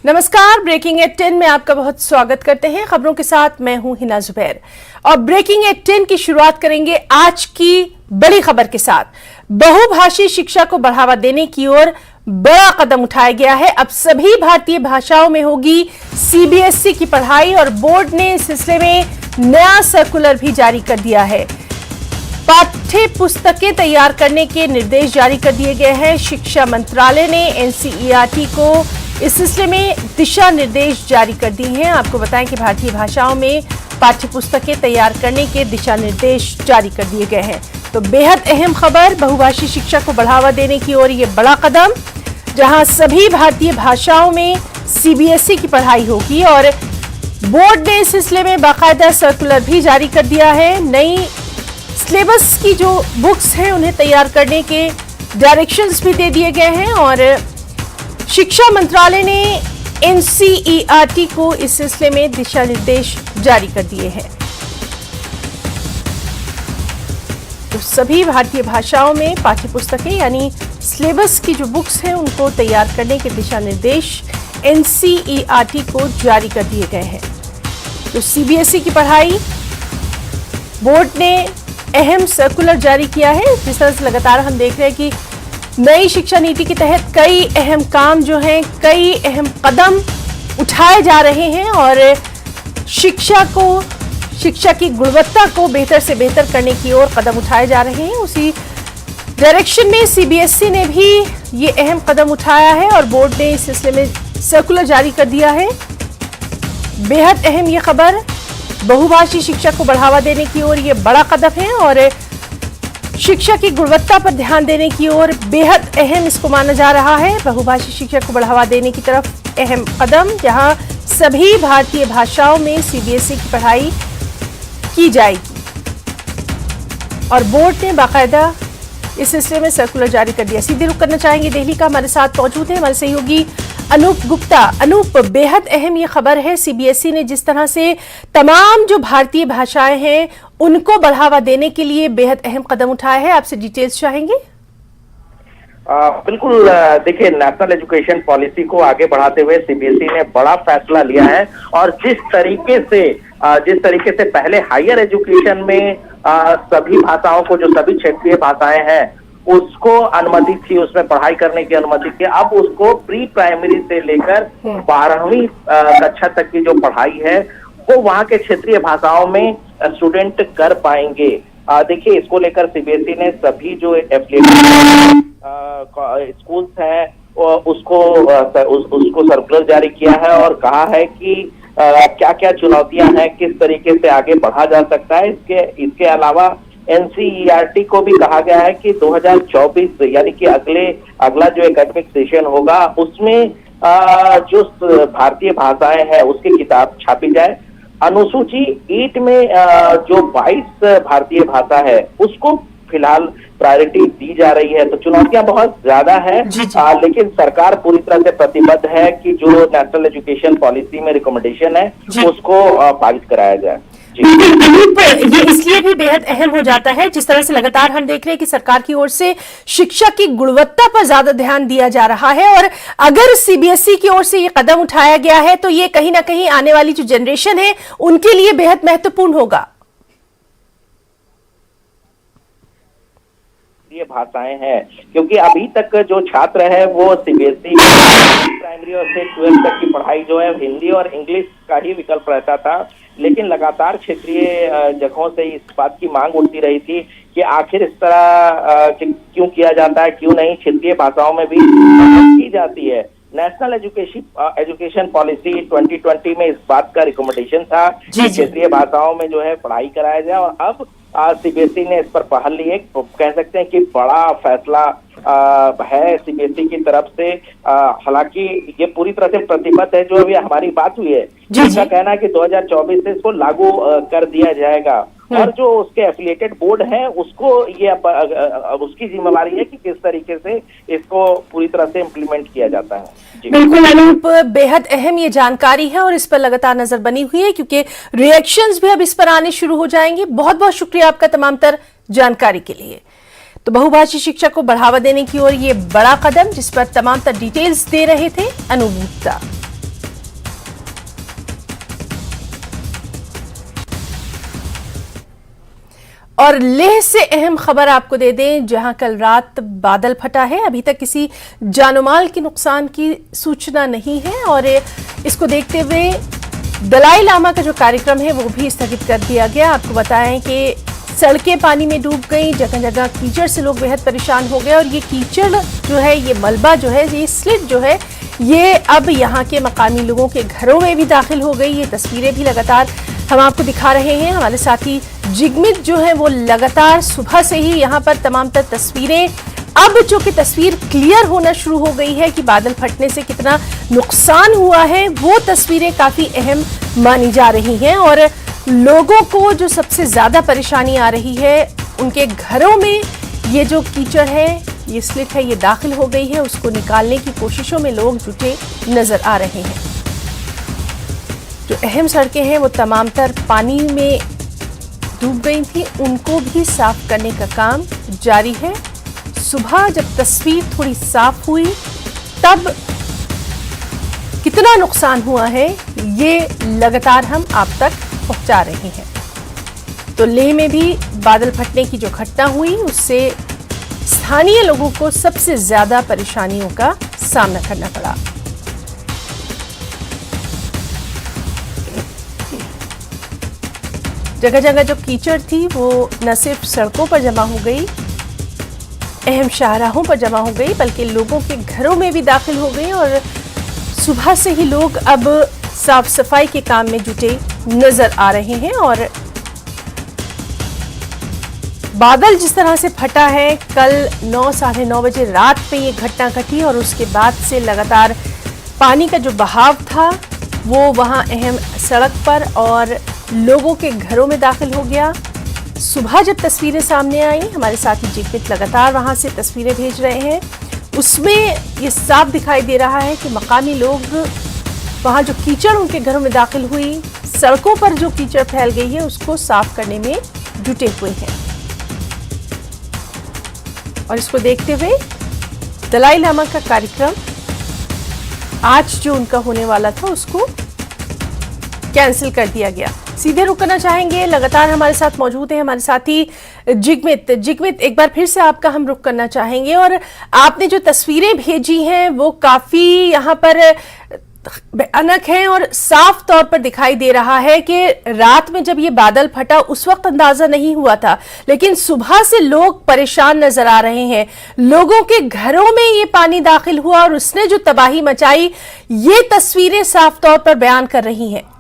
नमस्कार, breaking eight 10 में आपका बहुत स्वागत करते हैं। खबरों के साथ मैं हूं हिना जुबैर और ब्रेकिंग एट 10 की शुरुआत करेंगे आज की बड़ी खबर के साथ। बहुभाषी शिक्षा को बढ़ावा देने की ओर बड़ा कदम उठाया गया है। अब सभी भारतीय भाषाओं में होगी सीबीएसई की पढ़ाई और बोर्ड ने इस सिलसिले में नया सर्कुलर भी जारी कर दिया है। पाठ्य पुस्तकें तैयार करने के निर्देश जारी कर दिए गए हैं। शिक्षा मंत्रालय ने एनसीईआरटी को इस सिलसिले में दिशा निर्देश जारी कर दिए हैं। आपको बताएं कि भारतीय भाषाओं में पाठ्य पुस्तकें तैयार करने के दिशा निर्देश जारी कर दिए गए हैं। तो बेहद अहम खबर, बहुभाषी शिक्षा को बढ़ावा देने की ओर ये बड़ा कदम, जहां सभी भारतीय भाषाओं में सीबीएसई की पढ़ाई होगी और बोर्ड ने इस सिलसिले में बाकायदा सर्कुलर भी जारी कर दिया है। नई सिलेबस की जो बुक्स हैं उन्हें तैयार करने के डायरेक्शंस भी दे दिए गए हैं और शिक्षा मंत्रालय ने एनसीईआरटी को इस सिलसिले में दिशा निर्देश जारी कर दिए हैं। तो सभी भारतीय भाषाओं में पाठ्यपुस्तकें यानी सिलेबस की जो बुक्स हैं उनको तैयार करने के दिशा निर्देश एनसीईआरटी को जारी कर दिए गए हैं। तो सीबीएसई की पढ़ाई, बोर्ड ने अहम सर्कुलर जारी किया है। जिस तरह से लगातार हम देख रहे हैं कि नई शिक्षा नीति के तहत कई अहम काम जो हैं, कई अहम कदम उठाए जा रहे हैं और शिक्षा की गुणवत्ता को बेहतर से बेहतर करने की ओर कदम उठाए जा रहे हैं। उसी डायरेक्शन में सीबीएसई ने भी ये अहम कदम उठाया है और बोर्ड ने इस सिलसिले में सर्कुलर जारी कर दिया है। बेहद अहम ये खबर, बहुभाषी शिक्षा को बढ़ावा देने की ओर ये बड़ा कदम है और शिक्षा की गुणवत्ता पर ध्यान देने की ओर बेहद अहम इसको माना जा रहा है। बहुभाषी शिक्षा को बढ़ावा देने की तरफ अहम कदम, जहां सभी भारतीय भाषाओं में सीबीएसई की पढ़ाई की जाएगी और बोर्ड ने बाकायदा इस सिलसिले में सर्कुलर जारी कर दिया। सीधे रुख करना चाहेंगे दिल्ली का, हमारे साथ मौजूद है हमारे सहयोगी अनूप गुप्ता। अनूप, बेहद अहम ये खबर है, सीबीएसई ने जिस तरह से तमाम जो भारतीय भाषाएं हैं उनको बढ़ावा देने के लिए बेहद अहम कदम उठाया है। आपसे डिटेल्स चाहेंगे। बिल्कुल, देखिए, नेशनल एजुकेशन पॉलिसी को आगे बढ़ाते हुए सीबीएसई ने बड़ा फैसला लिया है और जिस तरीके से पहले हायर एजुकेशन में सभी भाषाओं को, जो सभी क्षेत्रीय भाषाएं हैं उसको अनुमति थी, उसमें पढ़ाई करने की अनुमति थी, अब उसको प्री प्राइमरी से लेकर 12वीं कक्षा तक की जो पढ़ाई है वो वहाँ के क्षेत्रीय भाषाओं में स्टूडेंट कर पाएंगे। देखिए, इसको लेकर सीबीएसई ने सभी जो एफिलिएटेड स्कूल्स हैं उसको सर्कुलर जारी किया है और कहा है कि क्या क्या चुनौतियां हैं, किस तरीके से आगे बढ़ा जा सकता है। इसके अलावा एनसीईआरटी को भी कहा गया है कि 2024 यानी कि अगला जो एकेडमिक सेशन होगा उसमें जो भारतीय भाषाएं हैं उसकी किताब छापी जाए। अनुसूची 8 में जो 22 भारतीय भाषा है उसको फिलहाल प्रायोरिटी दी जा रही है। तो चुनौतियां बहुत ज्यादा है, लेकिन सरकार पूरी तरह से प्रतिबद्ध है कि जो नेशनल एजुकेशन पॉलिसी में रिकमेंडेशन है उसको पारित कराया जाए। ये इसलिए भी बेहद अहम हो जाता है, जिस तरह से लगातार हम देख रहे हैं कि सरकार की ओर से शिक्षा की गुणवत्ता पर ज्यादा ध्यान दिया जा रहा है और अगर सीबीएसई की ओर से ये कदम उठाया गया है तो ये कहीं ना कहीं आने वाली जो जनरेशन है उनके लिए बेहद महत्वपूर्ण होगा। ये भाषाएं हैं क्योंकि अभी तक जो छात्र है वो सीबीएसई प्राइमरी और से 12 तक की पढ़ाई जो है हिंदी और इंग्लिश का ही विकल्प रहता था, लेकिन लगातार क्षेत्रीय जगहों से इस बात की मांग उठती रही थी कि आखिर इस तरह क्यों किया जाता है, क्यों नहीं क्षेत्रीय भाषाओं में भी की जाती है। नेशनल एजुकेशन पॉलिसी 2020 में इस बात का रिकमेंडेशन था कि क्षेत्रीय भाषाओं में जो है पढ़ाई कराया जाए और अब सीबीएसई ने इस पर पहल ली है। कह सकते हैं कि बड़ा फैसला है सीबीएसई की तरफ से। हालांकि ये पूरी तरह से प्रतिबद्ध है, जो अभी हमारी बात हुई है जिसका कहना है कि 2024 से इसको लागू कर दिया जाएगा और जो उसके एफिलिएटेड बोर्ड है उसको ये उसकी जिम्मेवारी है कि किस तरीके से इसको पूरी तरह से इम्प्लीमेंट किया जाता है। बिल्कुल अनूप, बेहद अहम ये जानकारी है और इस पर लगातार नजर बनी हुई है क्योंकि रिएक्शंस भी अब इस पर आने शुरू हो जाएंगे। बहुत बहुत शुक्रिया आपका तमाम तर जानकारी के लिए। तो बहुभाषी शिक्षा को बढ़ावा देने की ओर ये बड़ा कदम, जिस पर तमाम तर डिटेल्स दे रहे थे अनूप गुप्ता। और लेह से अहम खबर आपको दे दें, जहां कल रात बादल फटा है। अभी तक किसी जानमाल के नुकसान की सूचना नहीं है और इसको देखते हुए दलाई लामा का जो कार्यक्रम है वो भी स्थगित कर दिया गया। आपको बताएं कि सड़कें पानी में डूब गई, जगह जगह कीचड़ से लोग बेहद परेशान हो गए और ये कीचड़ जो है, ये मलबा जो है, ये स्लिट जो है, ये अब यहाँ के मकामी लोगों के घरों में भी दाखिल हो गई। ये तस्वीरें भी लगातार हम आपको दिखा रहे हैं। हमारे साथी जिगमित जो है वो लगातार सुबह से ही यहाँ पर तमाम तर तस्वीरें, अब चूंकि तस्वीर क्लियर होना शुरू हो गई है कि बादल फटने से कितना नुकसान हुआ है, वो तस्वीरें काफी अहम मानी जा रही हैं और लोगों को जो सबसे ज्यादा परेशानी आ रही है, उनके घरों में ये जो कीचड़ है, ये स्लिट है, ये दाखिल हो गई है। उसको निकालने की कोशिशों में लोग जुटे नजर आ रहे हैं। जो अहम सड़कें हैं वो तमाम तर पानी में डूब गई थी, उनको भी साफ करने का काम जारी है। सुबह जब तस्वीर थोड़ी साफ हुई तब कितना नुकसान हुआ है ये लगातार हम आप तक पहुंचा रहे हैं। तो लेह में भी बादल फटने की जो घटना हुई उससे स्थानीय लोगों को सबसे ज्यादा परेशानियों का सामना करना पड़ा। जगह जगह जो कीचड़ थी वो न सिर्फ सड़कों पर जमा हो गई, अहम शाहराहों पर जमा हो गई, बल्कि लोगों के घरों में भी दाखिल हो गई और सुबह से ही लोग अब साफ सफाई के काम में जुटे नजर आ रहे हैं। और बादल जिस तरह से फटा है, कल 9 साढ़े 9 बजे रात पे ये घटना घटी और उसके बाद से लगातार पानी का जो बहाव था वो वहां अहम सड़क पर और लोगों के घरों में दाखिल हो गया। सुबह जब तस्वीरें सामने आई, हमारे साथी जिगमित लगातार वहां से तस्वीरें भेज रहे हैं, उसमें ये साफ दिखाई दे रहा है कि मकामी लोग वहां जो कीचड़ उनके घरों में दाखिल हुई, सड़कों पर जो कीचड़ फैल गई है उसको साफ करने में जुटे हुए हैं। और इसको देखते हुए दलाई लामा का कार्यक्रम आज जो उनका होने वाला था उसको कैंसिल कर दिया गया। सीधे रुक करना चाहेंगे, लगातार हमारे साथ मौजूद है हमारे साथी जिगमित। एक बार फिर से आपका हम रुक करना चाहेंगे और आपने जो तस्वीरें भेजी हैं वो काफी यहाँ पर भयानक है और साफ तौर पर दिखाई दे रहा है कि रात में जब ये बादल फटा उस वक्त अंदाजा नहीं हुआ था, लेकिन सुबह से लोग परेशान नजर आ रहे हैं। लोगों के घरों में ये पानी दाखिल हुआ और उसने जो तबाही मचाई, ये तस्वीरें साफ तौर पर बयान कर रही हैं।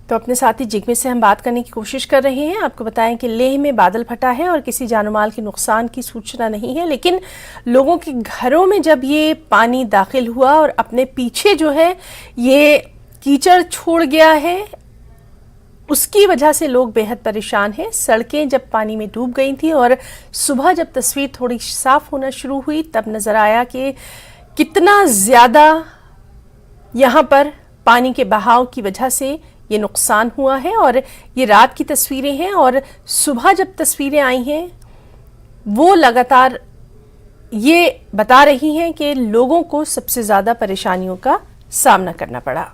तो अपने साथी जिगमित से हम बात करने की कोशिश कर रहे हैं। आपको बताएं कि लेह में बादल फटा है और किसी जानमाल के नुकसान की सूचना नहीं है, लेकिन लोगों के घरों में जब ये पानी दाखिल हुआ और अपने पीछे जो है ये कीचड़ छोड़ गया है, उसकी वजह से लोग बेहद परेशान हैं। सड़कें जब पानी में डूब गई थी और सुबह जब तस्वीर थोड़ी साफ होना शुरू हुई तब नजर आया कि कितना ज्यादा यहाँ पर पानी के बहाव की वजह से ये नुकसान हुआ है। और ये रात की तस्वीरें हैं और सुबह जब तस्वीरें आई हैं वो लगातार ये बता रही हैं कि लोगों को सबसे ज्यादा परेशानियों का सामना करना पड़ा।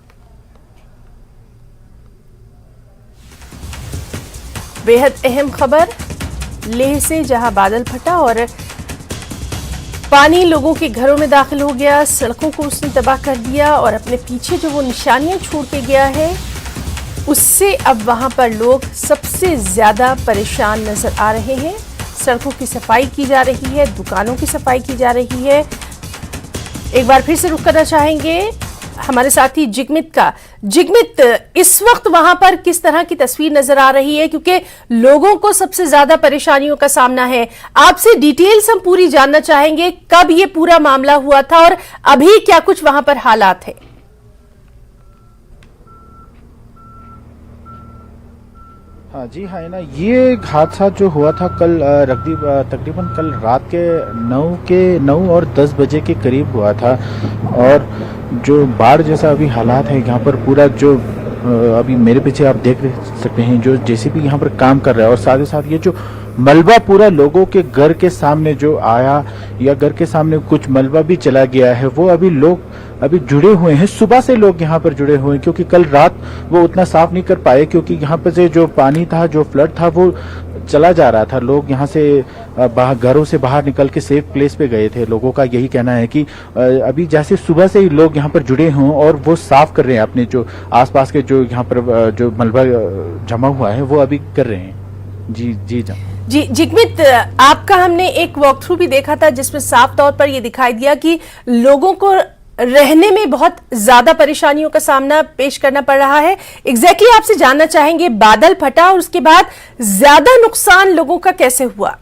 बेहद अहम खबर लेह से, जहां बादल फटा और पानी लोगों के घरों में दाखिल हो गया, सड़कों को उसने तबाह कर दिया और अपने पीछे जो वो निशानियां छोड़ के गया है उससे अब वहां पर लोग सबसे ज्यादा परेशान नजर आ रहे हैं। सड़कों की सफाई की जा रही है, दुकानों की सफाई की जा रही है। एक बार फिर से रुक करना चाहेंगे हमारे साथी जिगमित का। जिगमित, इस वक्त वहां पर किस तरह की तस्वीर नजर आ रही है, क्योंकि लोगों को सबसे ज्यादा परेशानियों का सामना है। आपसे डिटेल्स हम पूरी जानना चाहेंगे, कब ये पूरा मामला हुआ था और अभी क्या कुछ वहां पर हालात है। हाँ जी, हाँ ना, ये हादसा जो हुआ था कल तकरीबन कल रात के 9 और 10 बजे के करीब हुआ था। और जो बाढ़ जैसा अभी हालात है यहाँ पर, पूरा जो अभी मेरे पीछे आप देख सकते हैं जो जेसीबी यहाँ पर काम कर रहा है, और साथ ही साथ ये जो मलबा पूरा लोगों के घर के सामने जो आया या घर के सामने कुछ मलबा भी चला गया है, वो अभी लोग अभी जुड़े हुए हैं। सुबह से लोग यहाँ पर जुड़े हुए हैं क्योंकि कल रात वो उतना साफ नहीं कर पाए क्योंकि यहाँ पर से जो पानी था, जो फ्लड था, वो चला जा रहा था। लोग यहाँ से घरों से बाहर निकल के सेफ प्लेस पे गए थे। लोगों का यही कहना है कि अभी जैसे सुबह से ही लोग यहाँ पर जुड़े हों और वो साफ कर रहे हैं अपने जो आसपास के जो यहाँ पर जो मलबा जमा हुआ है वो अभी कर रहे हैं। जी जिगमित, आपका हमने एक वॉक थ्रू भी देखा था जिसमें साफ तौर पर यह दिखाई दिया कि लोगों को रहने में बहुत ज्यादा परेशानियों का सामना पेश करना पड़ रहा है। एग्जैक्टली आपसे जानना चाहेंगे, बादल फटा और उसके बाद ज्यादा नुकसान लोगों का कैसे हुआ?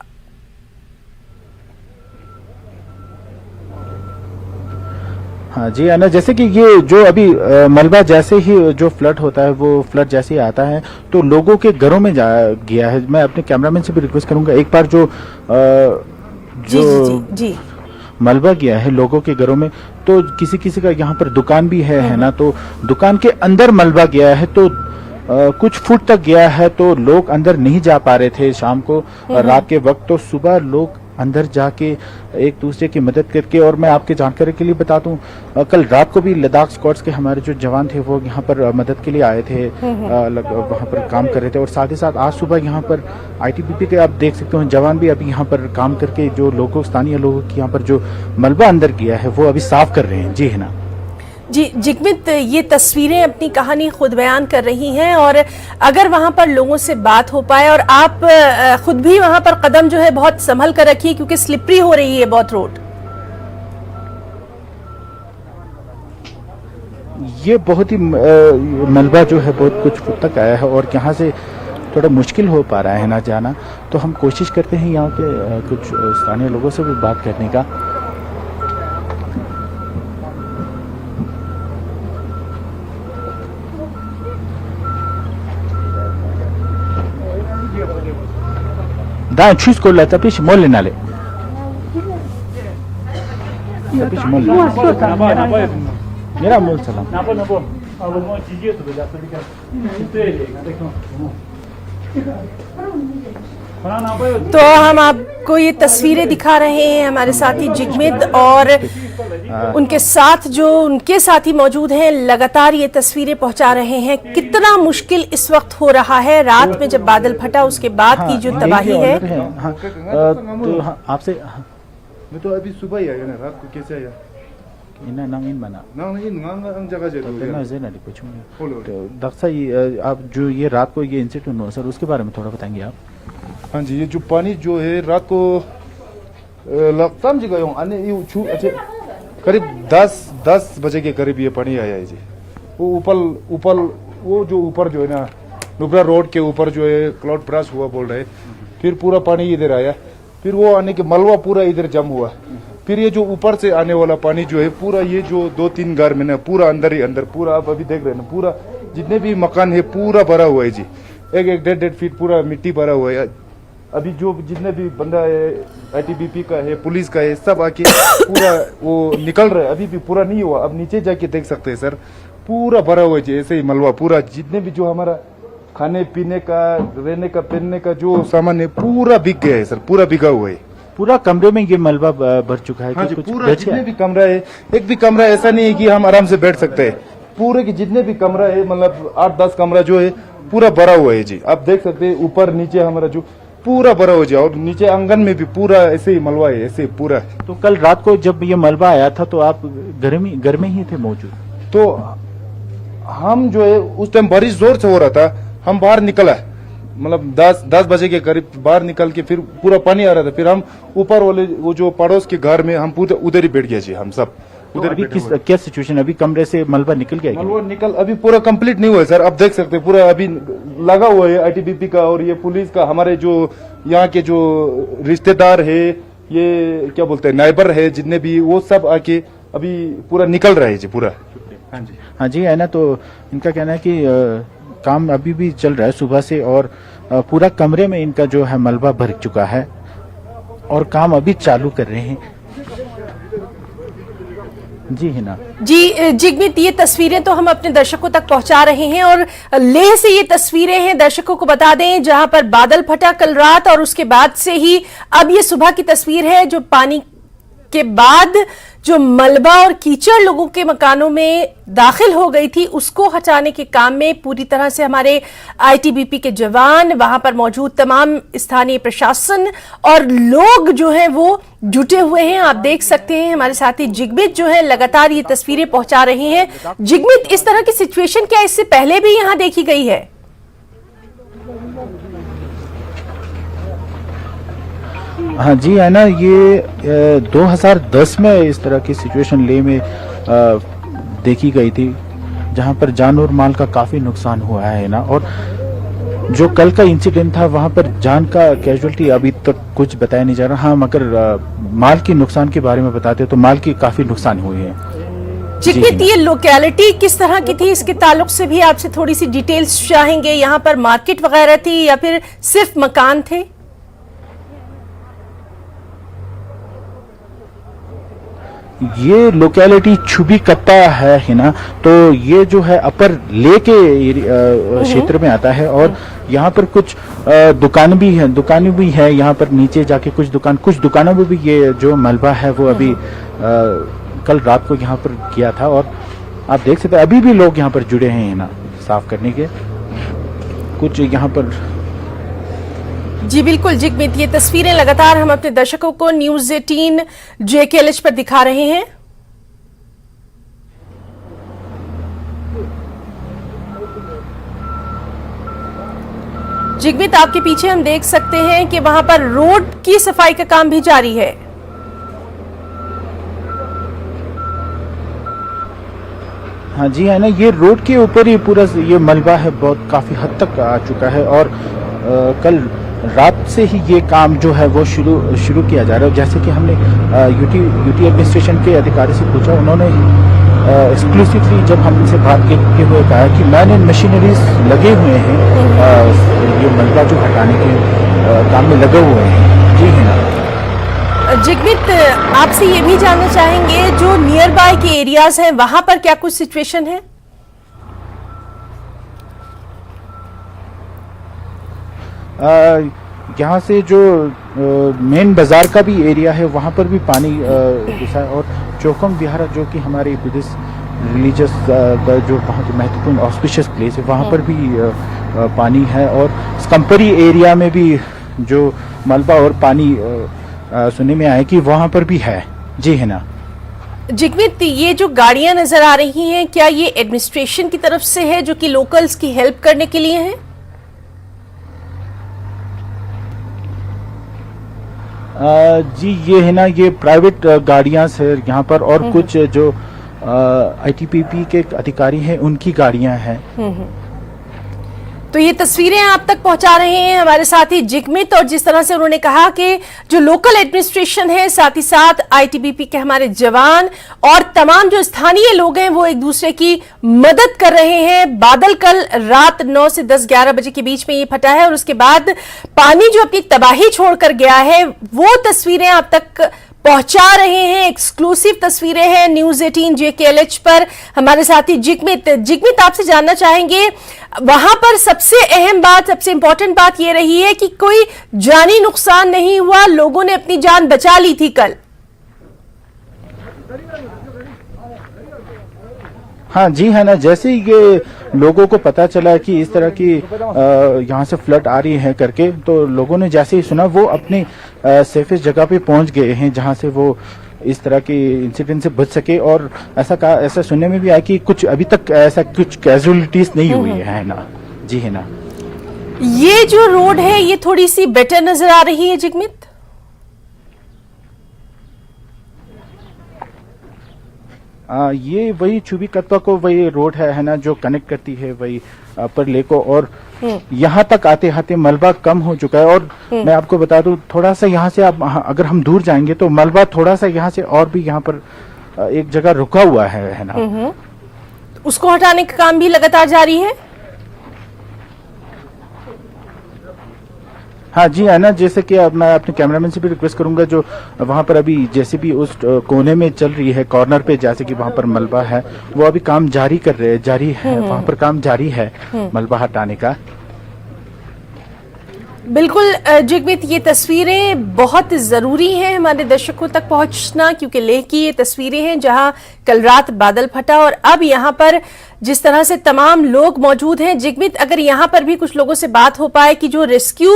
हाँ जी अन्ना, जैसे कि ये जो अभी मलबा जैसे ही जो फ्लड होता है, वो फ्लड जैसे ही आता है तो लोगों के घरों में जा गया है। मैं अपने कैमरामैन से भी रिक्वेस्ट करूंगा, एक बार जो जी मलबा गया है लोगों के घरों में, तो किसी किसी का यहाँ पर दुकान भी है ना, तो दुकान के अंदर मलबा गया है तो कुछ फुट तक गया है तो लोग अंदर नहीं जा पा रहे थे शाम को रात के वक्त। तो सुबह लोग अंदर जाके एक दूसरे की मदद करके, और मैं आपके जानकारी के लिए बता दूं, कल रात को भी लद्दाख स्क्वाड्स के हमारे जो जवान थे वो यहाँ पर मदद के लिए आए थे, वहाँ पर काम कर रहे थे। और साथ ही साथ आज सुबह यहाँ पर आईटीबीपी के आप देख सकते हो जवान भी अभी यहाँ पर काम करके जो लोगों, स्थानीय लोगों की यहाँ पर जो मलबा अंदर गया है वो अभी साफ कर रहे हैं। जी है ना जी जिगमित, ये तस्वीरें अपनी कहानी खुद बयान कर रही हैं और अगर वहां पर लोगों से बात हो पाए, और आप खुद भी वहां पर कदम जो है बहुत संभल कर रखिए क्योंकि स्लिपरी हो रही है बहुत रोड। ये बहुत ही मलबा जो है बहुत कुछ फुट तक आया है और यहाँ से थोड़ा मुश्किल हो पा रहा है ना जाना, तो हम कोशिश करते हैं यहाँ के कुछ स्थानीय लोगों से भी बात करने का। Da, tschüss, Kolla, tapish molle nale. Tapish molle. Mera mol salam. तो हम आपको ये तस्वीरें दिखा रहे हैं, हमारे साथी जिगमित और उनके साथ जो उनके साथी मौजूद हैं लगातार ये तस्वीरें पहुंचा रहे हैं। कितना मुश्किल इस वक्त हो रहा है, रात में जब बादल फटा उसके बाद की जो तबाही है। तो आपसे मैं तो अभी सुबह ही आया ना, रात को कैसे आया? ina nang in mana नंग इन नंग जगह तो जरूर मैं है। ज़रा नहीं पूछूंगा। बोलो। तो डॉक्टर साहब, आप जो ये रात को ये इंसिडेंट हुआ सर, उसके बारे में थोड़ा बताएंगे आप? हाँ जी, ये जो पानी जो है रात को लगता जगह यूं आने ये अच्छे करीब 10 बजे के करीब ये पानी आया है जी। वो ऊपर वो जो ऊपर जो है ना नुब्रा रोड के ऊपर जो है क्लाउड ब्रास्ट हुआ बोल रहे, फिर पूरा पानी इधर आया, फिर वो आने के मलबा पूरा इधर जम हुआ, फिर ये जो ऊपर से आने वाला पानी जो है पूरा ये जो 2-3 घर में ना पूरा अंदर ही अंदर पूरा आप अभी देख रहे हैं ना, पूरा जितने भी मकान है पूरा भरा हुआ है जी। एक 1.5 फीट पूरा मिट्टी भरा हुआ है। अभी जो जितने भी बंदा है आईटीबीपी का है, पुलिस का है, सब आके पूरा वो निकल रहा है, अभी भी पूरा नहीं हुआ। अब नीचे जाके देख सकते हैं सर, पूरा भरा हुआ है जी ऐसे ही मलबा पूरा। जितने भी जो हमारा खाने पीने का, रहने का, पहनने का जो सामान है पूरा बिक गया है सर, पूरा बिका हुआ है। पूरा कमरे में ये मलबा भर चुका है। हाँ जी, कुछ पूरा बच जितने गया? भी कमरा है, एक भी कमरा ऐसा नहीं है कि हम आराम से बैठ सकते हैं। पूरे के जितने भी कमरा है, मतलब 8-10 कमरा जो है पूरा भरा हुआ है जी। आप देख सकते हैं ऊपर नीचे हमारा जो पूरा भरा हुआ है, और नीचे आंगन में भी पूरा ऐसे ही मलबा है, ऐसे पूरा। तो कल रात को जब ये मलबा आया था तो आप घर में ही थे मौजूद? तो हम जो है उस टाइम बारिश जोर से हो रहा था, हम बाहर निकला, मतलब 10 बजे के करीब बाहर निकल के फिर पूरा पानी आ रहा था, फिर हम ऊपर वाले वो जो पड़ोस के घर में हम पूरे उधर ही बैठ गए जी, हम सब तो उधर अभी बैठे हुए। क्या सिचुएशन? अभी कमरे से मलबा निकल गया है? मलबा निकल अभी पूरा कंप्लीट नहीं हुआ है सर, आप देख सकते हैं पूरा अभी लगा हुआ है आईटीबीपी का और ये पुलिस का, हमारे जो यहाँ के जो रिश्तेदार है, ये क्या बोलते हैं नाइबर है, जितने भी वो सब आके अभी पूरा निकल रहा है जी पूरा। हाँ जी है ना। तो इनका कहना है कि काम अभी भी चल रहा है सुबह से, और पूरा कमरे में इनका जो है मलबा भर चुका है और काम अभी चालू कर रहे हैं। जी हिना। जी जिगमित, ये तस्वीरें तो हम अपने दर्शकों तक पहुंचा रहे हैं और लेह से ये तस्वीरें हैं, दर्शकों को बता दें, जहां पर बादल फटा कल रात और उसके बाद से ही अब ये सुबह की तस्वीर है, जो पानी के बाद जो मलबा और कीचड़ लोगों के मकानों में दाखिल हो गई थी, उसको हटाने के काम में पूरी तरह से हमारे आईटीबीपी के जवान, वहां पर मौजूद तमाम स्थानीय प्रशासन और लोग जो हैं वो जुटे हुए हैं। आप देख सकते हैं हमारे साथी जिगमित जो है लगातार ये तस्वीरें पहुंचा रहे हैं। जिगमित, इस तरह की सिचुएशन क्या इससे पहले भी यहां देखी गई है? हाँ जी है ना, ये 2010 में इस तरह की सिचुएशन लेह में देखी गई थी, जहां पर जान और माल का काफी नुकसान हुआ है ना। और जो कल का इंसिडेंट था वहां पर जान का कैजुअलिटी अभी तक कुछ बताया नहीं जा रहा। हाँ, मगर माल के नुकसान के बारे में बताते तो माल की काफी नुकसान हुए हैं। जिगमित, ये लोकेलिटी किस तरह की थी, इसके ताल्लुक से भी आपसे थोड़ी सी डिटेल्स चाहेंगे। यहाँ पर मार्केट वगैरह थी या फिर सिर्फ मकान थे? ये लोकेलिटी छुबी कत्ता है ना, तो ये जो है अपर ले के क्षेत्र में आता है और यहाँ पर कुछ दुकानें भी है यहाँ पर नीचे जाके कुछ दुकानों में भी ये जो मलबा है वो अभी कल रात को यहाँ पर किया था। और आप देख सकते हैं अभी भी लोग यहाँ पर जुड़े हैं ना साफ करने के कुछ यहाँ पर। जी बिल्कुल जिगमित, ये तस्वीरें लगातार हम अपने दर्शकों को न्यूज़ 18 JKLH पर दिखा रहे हैं। जिगमित, आपके पीछे हम देख सकते हैं कि वहां पर रोड की सफाई का काम भी जारी है। हाँ जी है ना, ये रोड के ऊपर ही पूरा ये मलबा है, बहुत काफी हद तक आ चुका है और कल रात से ही ये काम जो है वो शुरू किया जा रहा है। जैसे कि हमने यूटी एडमिनिस्ट्रेशन के अधिकारी से पूछा, उन्होंने एक्सक्लूसिवली जब हमसे बात करते हुए कहा कि मैन एंड मशीनरीज लगे हुए हैं, ये मलबा जो हटाने के काम में लगे हुए हैं। जी है ना। जिगमित, आपसे ये भी जानना चाहेंगे जो नियर बाय के एरियाज हैं वहां पर क्या कुछ सिचुएशन है? यहाँ से जो मेन बाजार का भी एरिया है वहाँ पर भी पानी घुसा है और चौकम विहार जो कि हमारे बुद्धिस्ट रिलीजियस का जो बहुत महत्वपूर्ण ऑस्पिशियस प्लेस है वहाँ पर भी पानी है। और स्कम्परी एरिया में भी जो मलबा और पानी सुनने में आया कि वहाँ पर भी है। जी है ना। जिगमित, ये जो गाड़ियां नजर आ रही हैं, क्या ये एडमिनिस्ट्रेशन की तरफ से है जो कि लोकल्स की हेल्प करने के लिए है? जी ये है ना, ये प्राइवेट गाड़ियां है यहाँ पर और कुछ जो आईटीबीपी के अधिकारी हैं उनकी गाड़ियां हैं। तो ये तस्वीरें आप तक पहुंचा रहे हैं हमारे साथी जिगमित, और जिस तरह से उन्होंने कहा कि जो लोकल एडमिनिस्ट्रेशन है, साथ ही साथ आईटीबीपी के हमारे जवान और तमाम जो स्थानीय लोग हैं वो एक दूसरे की मदद कर रहे हैं। बादल कल रात 9 से 10-11 बजे के बीच में ये फटा है और उसके बाद पानी जो अपनी तबाही छोड़कर गया है वो तस्वीरें आप तक पहुंचा रहे हैं। एक्सक्लूसिव तस्वीरें हैं न्यूज़ 18 JKLH पर हमारे साथी जिगमित। जिगमित, आपसे जानना चाहेंगे वहां पर सबसे अहम बात, सबसे इंपॉर्टेंट बात यह रही है कि कोई जानी नुकसान नहीं हुआ, लोगों ने अपनी जान बचा ली थी कल। हाँ जी है ना, जैसे ये लोगों को पता चला कि इस तरह की यहाँ से फ्लड आ रही है करके, तो लोगों ने जैसे ही सुना वो अपनी सेफेस्ट जगह पे पहुंच गए हैं जहाँ से वो इस तरह के इंसिडेंट से बच सके। और ऐसा सुनने में भी आया कि कुछ अभी तक ऐसा कुछ कैजुअलिटीज नहीं हुई है ना। जी है ना। ये जो रोड है ये थोड़ी सी बेटर नजर आ रही है जिगमित। ये वही छुबी कत्वा को वही रोड है ना, जो कनेक्ट करती है वही अपर ले को। और यहाँ तक आते आते मलबा कम हो चुका है। और मैं आपको बता दूं, थोड़ा सा यहाँ से आप अगर हम दूर जाएंगे तो मलबा थोड़ा सा यहाँ से और भी यहाँ पर एक जगह रुका हुआ है ना। उसको हटाने का काम भी लगातार जारी है। हाँ जी है ना, जैसे कि अब मैं अपने कैमरामैन से भी रिक्वेस्ट करूंगा जो वहाँ पर अभी जैसे भी उस कोने में चल रही है कॉर्नर पे, जैसे कि वहाँ पर मलबा है वो अभी काम जारी कर रहे हैं, जारी है वहाँ पर काम जारी है मलबा हटाने का। बिल्कुल जिगमित, ये तस्वीरें बहुत ज़रूरी हैं हमारे दर्शकों तक पहुंचना, क्योंकि लेह की ये तस्वीरें हैं जहां कल रात बादल फटा और अब यहां पर जिस तरह से तमाम लोग मौजूद हैं। जिगमित, अगर यहां पर भी कुछ लोगों से बात हो पाए कि जो रेस्क्यू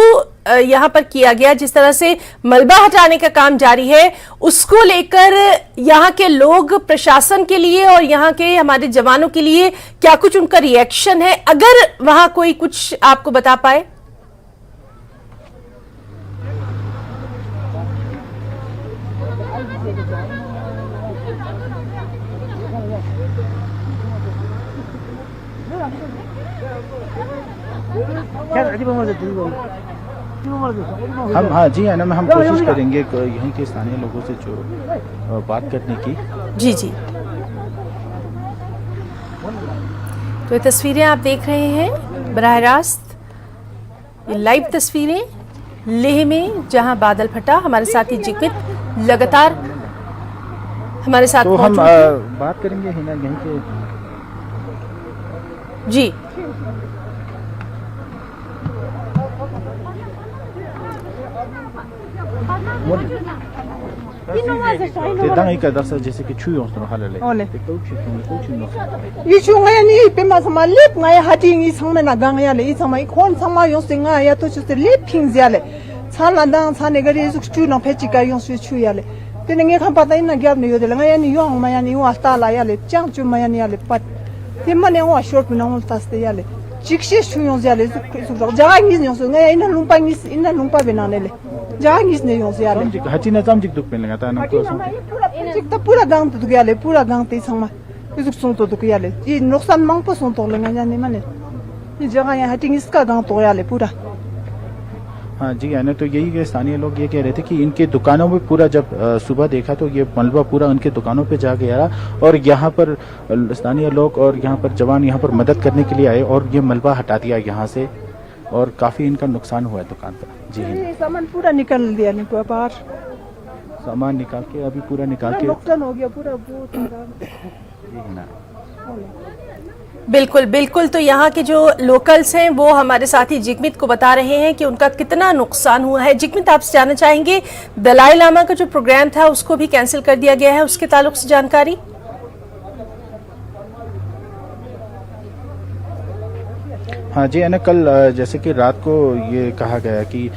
यहां पर किया गया, जिस तरह से मलबा हटाने का काम जारी है, उसको लेकर यहां के लोग, प्रशासन के लिए और यहां के हमारे जवानों के लिए क्या कुछ उनका रिएक्शन है, अगर वहां कोई कुछ आपको बता पाए? हम हाँ जी है ना, हम कोशिश करेंगे यहीं के स्थानीय लोगों से जो बात करने की। जी जी, तो ये तस्वीरें आप देख रहे हैं बराह रास्त, ये लाइव तस्वीरें लेह में जहां बादल फटा। हमारे साथी जिगमित लगातार हमारे साथ तो हम मौजूद हैं। बात करेंगे है ना यहीं के। जी 대당이 까다서 जैसे कि 추이 온스로 할래. 올래. 또 이슈 ngayon pema sama lip ngaya hating i sangme na gang ya le i sama i kon sama yo singa ya to chu lip ping ya le sana dang sana gari su chu na phechi ka yo su chu ya le tene nge khan pata ina gyap ne yo de ngaya ni yo ma ya ni wa sta la ya le chang chu ma ya ni ya le pat timma ne wa short na ul tas de ya le jikshi chu yo ya le su ja ngi yo su ngaya ina lumpa bena ne le ja ngi ne yo ya le 하지나 짬직 독변 लगाता ना तो पूरा गांव तो गया ले पूरा गांव ते संग इसको सुन तो गया ले ये नुकसान मांग पर सुन तो लेंगे जाने माने ये जगह यहाँ हटिंग इसका गांव तो गया ले पूरा। हाँ जी है ना, तो यही के स्थानीय लोग ये कह रहे थे कि इनके दुकानों में पूरा जब सुबह देखा तो ये मलबा पूरा उनके दुकानों पे जा गया और यहाँ पर स्थानीय लोग और यहाँ पर जवान यहाँ पर मदद करने के लिए आए और ये मलबा हटा दिया यहाँ से और काफी इनका नुकसान हुआ है दुकान पर। जी हाँ, सामान पूरा निकल दिया नहीं बाहर, सामान निकाल के अभी पूरा निकाल के नुकसान हो गया पूरा बहुत। जी ना, बिल्कुल बिल्कुल, तो यहाँ के जो लोकल्स हैं वो हमारे साथी जिगमित को बता रहे हैं कि उनका कितना नुकसान हुआ है। जिगमित, आपसे जानना चाहेंगे दलाई लामा का जो प्रोग्राम था उसको भी कैंसिल कर दिया गया है, उसके ताल्लुक से जानकारी? हाँ जी है ना, कल जैसे कि रात को ये कहा गया कि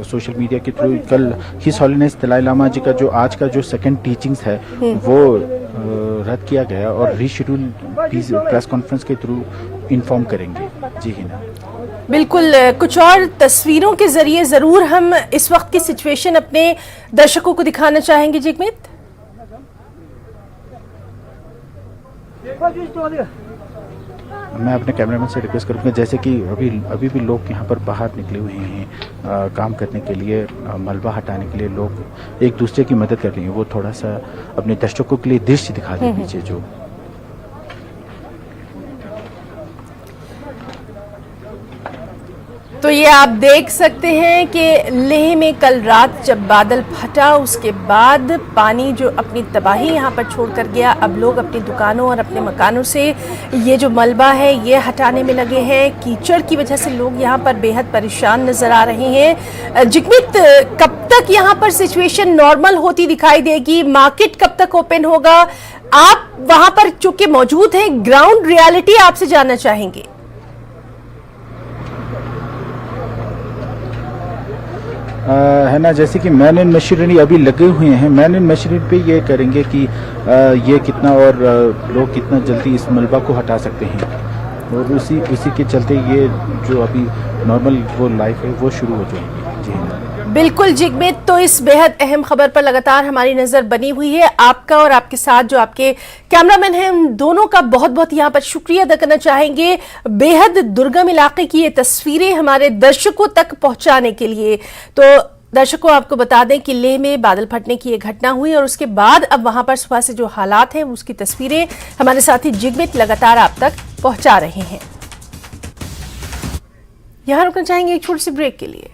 सोशल मीडिया के थ्रू कल हिज हॉलीनेस दलाई लामा जी का जो आज का जो सेकंड टीचिंग्स है वो रद्द किया गया और रीशेड्यूल प्रेस कॉन्फ्रेंस के थ्रू इन्फॉर्म करेंगे। जी हिना, बिल्कुल, कुछ और तस्वीरों के जरिए जरूर हम इस वक्त की सिचुएशन अपने दर्शकों को दिखाना चाहेंगे। जिगमित, मैं अपने कैमरामैन से रिक्वेस्ट करूंगा जैसे कि अभी भी लोग यहाँ पर बाहर निकले हुए हैं काम करने के लिए, मलबा हटाने के लिए लोग एक दूसरे की मदद कर रहे हैं, वो थोड़ा सा अपने दर्शकों के लिए दृश्य दिखा दें पीछे जो। तो ये आप देख सकते हैं कि लेह में कल रात जब बादल फटा उसके बाद पानी जो अपनी तबाही यहाँ पर छोड़कर गया, अब लोग अपनी दुकानों और अपने मकानों से ये जो मलबा है ये हटाने में लगे हैं। कीचड़ की वजह से लोग यहाँ पर बेहद परेशान नजर आ रहे हैं। जिगमित, कब तक यहाँ पर सिचुएशन नॉर्मल होती दिखाई देगी? मार्केट कब तक ओपन होगा? आप वहां पर चूंकि मौजूद हैं, ग्राउंड रियलिटी आपसे जानना चाहेंगे। है ना, जैसे कि मैन इन मशीनरी अभी लगे हुए हैं, मैन इन मशीनरी पे ये करेंगे कि ये कितना और लोग कितना जल्दी इस मलबा को हटा सकते हैं और उसी के चलते ये जो अभी नॉर्मल वो लाइफ है वो शुरू हो जाएगी। जी बिल्कुल जिगमित, तो इस बेहद अहम खबर पर लगातार हमारी नजर बनी हुई है। आपका और आपके साथ जो आपके कैमरामैन हैं उन दोनों का बहुत बहुत यहाँ पर शुक्रिया अदा करना चाहेंगे, बेहद दुर्गम इलाके की ये तस्वीरें हमारे दर्शकों तक पहुंचाने के लिए। तो दर्शकों, आपको बता दें कि लेह में बादल फटने की ये घटना हुई और उसके बाद अब वहां पर सुबह से जो हालात हैं उसकी तस्वीरें हमारे साथी जिगमित लगातार आप तक पहुंचा रहे हैं। यहाँ रुकना चाहेंगे एक छोटे से ब्रेक के लिए।